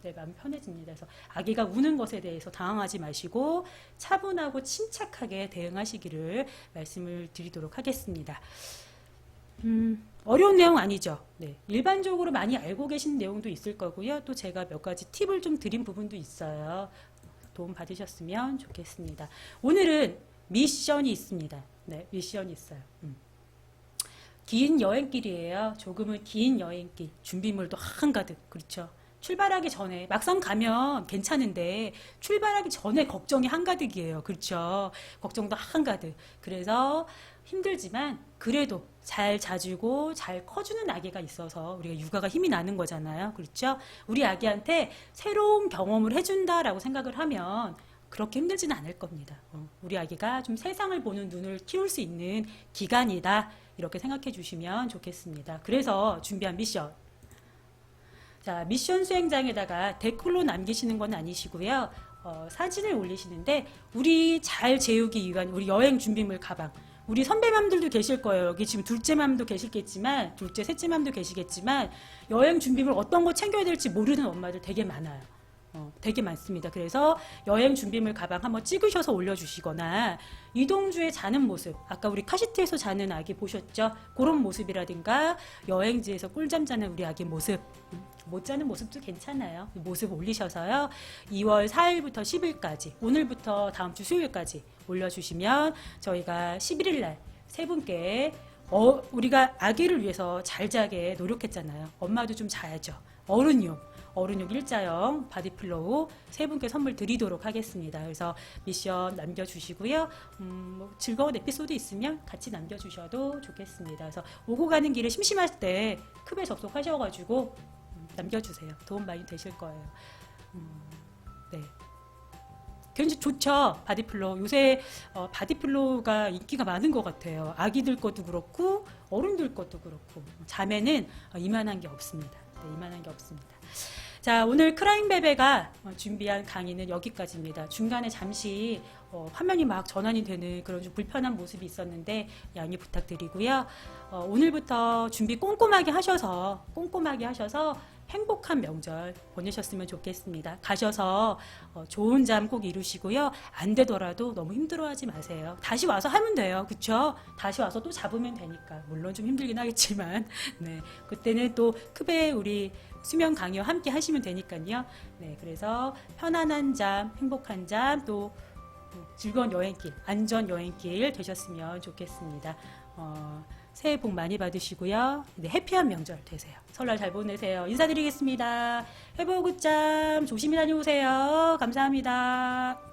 Speaker 1: 내 마음 편해집니다. 그래서 아기가 우는 것에 대해서 당황하지 마시고 차분하고 침착하게 대응하시기를 말씀을 드리도록 하겠습니다. 어려운 내용 아니죠. 네. 일반적으로 많이 알고 계신 내용도 있을 거고요. 또 제가 몇 가지 팁을 좀 드린 부분도 있어요. 도움 받으셨으면 좋겠습니다. 오늘은 미션이 있습니다. 네, 미션이 있어요. 긴 여행길이에요. 조금은 긴 여행길. 준비물도 한가득. 그렇죠? 출발하기 전에, 막상 가면 괜찮은데 출발하기 전에 걱정이 한가득이에요. 그렇죠? 걱정도 한가득. 그래서 힘들지만 그래도 잘 자주고 잘 커주는 아기가 있어서 우리가 육아가 힘이 나는 거잖아요. 그렇죠? 우리 아기한테 새로운 경험을 해준다라고 생각을 하면 그렇게 힘들지는 않을 겁니다. 우리 아기가 좀 세상을 보는 눈을 키울 수 있는 기간이다. 이렇게 생각해 주시면 좋겠습니다. 그래서 준비한 미션. 자, 미션 수행장에다가 댓글로 남기시는 건 아니시고요. 사진을 올리시는데 우리 잘 재우기 위한 우리 여행 준비물 가방. 우리 선배맘들도 계실 거예요. 여기 지금 둘째맘도 계시겠지만, 둘째, 셋째맘도 계시겠지만 여행 준비물 어떤 거 챙겨야 될지 모르는 엄마들 되게 많아요. 되게 많습니다. 그래서 여행 준비물 가방 한번 찍으셔서 올려주시거나 이동 중에 자는 모습, 아까 우리 카시트에서 자는 아기 보셨죠? 그런 모습이라든가 여행지에서 꿀잠 자는 우리 아기 모습, 못 자는 모습도 괜찮아요. 모습 올리셔서요. 2월 4일부터 10일까지, 오늘부터 다음 주 수요일까지 올려주시면 저희가 11일 날 세 분께 우리가 아기를 위해서 잘 자게 노력했잖아요. 엄마도 좀 자야죠. 어른용 일자형 바디필로우 세 분께 선물 드리도록 하겠습니다. 그래서 미션 남겨주시고요. 즐거운 에피소드 있으면 같이 남겨주셔도 좋겠습니다. 그래서 오고 가는 길에 심심할 때 큐브에 접속하셔가지고 남겨주세요. 도움 많이 되실 거예요. 네. 굉장히 좋죠. 바디필로. 요새 바디필로가 인기가 많은 것 같아요. 아기들 것도 그렇고 어른들 것도 그렇고 자매는 이만한 게 없습니다. 네, 이만한 게 없습니다. 자, 오늘 크라잉베베가 준비한 강의는 여기까지입니다. 중간에 잠시 화면이 막 전환이 되는 그런 좀 불편한 모습이 있었는데 양해 부탁드리고요. 오늘부터 준비 꼼꼼하게 하셔서 행복한 명절 보내셨으면 좋겠습니다. 가셔서 좋은 잠 꼭 이루시고요. 안 되더라도 너무 힘들어하지 마세요. 다시 와서 하면 돼요. 그쵸? 다시 와서 또 잡으면 되니까. 물론 좀 힘들긴 하겠지만 네, 그때는 또 크베 우리 수면 강의와 함께 하시면 되니까요. 네, 그래서 편안한 잠, 행복한 잠, 또 즐거운 여행길, 안전 여행길 되셨으면 좋겠습니다. 새해 복 많이 받으시고요. 네, 해피한 명절 되세요. 설날 잘 보내세요. 인사드리겠습니다. 해보굿잠 조심히 다녀오세요. 감사합니다.